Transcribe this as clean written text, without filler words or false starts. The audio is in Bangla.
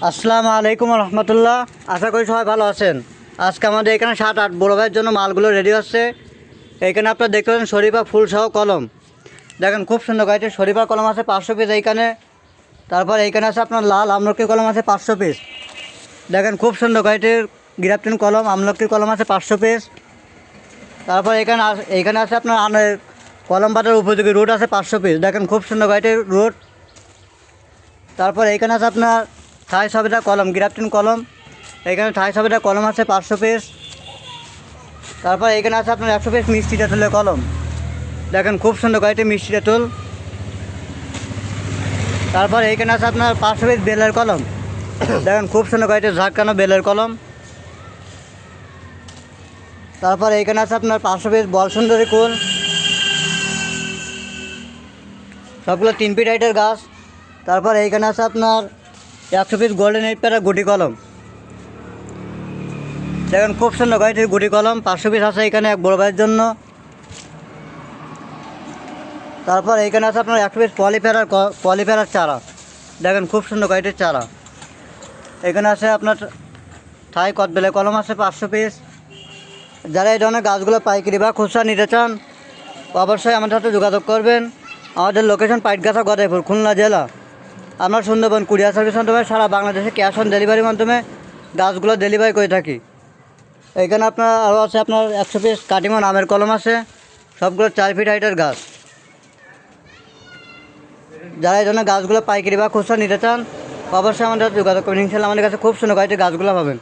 আসসালামু আলাইকুম রহমতুল্লাহ। আশা করি সবাই ভালো আছেন। আজকে আমাদের এখানে 7-8 বড় ভাইয়ের জন্য মালগুলো রেডি হচ্ছে। এইখানে আপনারা দেখতে পাচ্ছেন শরীফা ফুল সহ কলম। দেখেন খুব সুন্দর গাড়িতে শরীফা কলম আছে 500 পিস এইখানে। তারপর এইখানে আছে আপনার লাল আমলকি কলম আছে 500 পিস। দেখেন খুব সুন্দর গাড়িটির গ্রাফটিন কলম আমলকির কলম আছে 500 পিস। তারপর এইখানে আছে আপনার কলম বাটার উপযোগী রুট আছে 500 পিস। দেখেন খুব সুন্দর গাড়িটির রুট। তারপর এইখানে আছে আপনার থাই সবেদা কলম গ্রাফটিন কলম। এইখানে থাই সবেদা কলম আছে 500 পিস। তারপর এইখানে আছে আপনার 100 পিস মিষ্টি তেঁতুলের কলম। দেখেন খুব সুন্দর গাড়িটি মিষ্টি তেঁতুল। তারপর এইখানে আছে আপনার 500 পিস বেলের কলম। দেখেন খুব সুন্দর গাড়িটি ঝাঁকানো বেলের কলম। তারপর এইখানে আছে আপনার 500 পিস বল সুন্দরী কুল, সবগুলো 3 ফিট হাইটের গাছ। তারপর এইখানে আছে আপনার 100 পিস গোল্ডেন 8 প্যারা গুটি কলম। দেখেন খুব সুন্দর গাড়িটির গুটি কলম 500 পিস আছে এখানে এক বড় ভাইয়ের জন্য। তারপর এইখানে আছে আপনার 100 পিস পলিফেরার চারা। দেখেন খুব সুন্দর গাড়িটির চারা। এখানে আছে আপনার থাই কদবেলের কলম আছে 500 পিস। যারা এই ধরনের গাছগুলো পাইকারি বা খুচরা নিতে চান অবশ্যই আমাদের সাথে যোগাযোগ করবেন। আমাদের লোকেশন পাইটগাছা গদাইপুর, খুলনা জেলা। আমরা সুন্দরবন কুরিয়ার সার্ভিস মাধ্যমে সারা বাংলাদেশে ক্যাশ অন ডেলিভারির মাধ্যমে গাছগুলো ডেলিভারি করে থাকি। এখানে আপনার আরও আছে আপনার 100 পিস কাটিমন আমের কলম আছে, সবগুলো 4 ফিট হাইটের গাছ। যারা এই ধরনের গাছগুলো পাইকারি বা খুচরা নিতে চান অবশ্যই আমাদের যোগাযোগ করবেন। ইনশাআল্লাহ আমাদের কাছে খুব সুন্দর গাছগুলো পাবেন।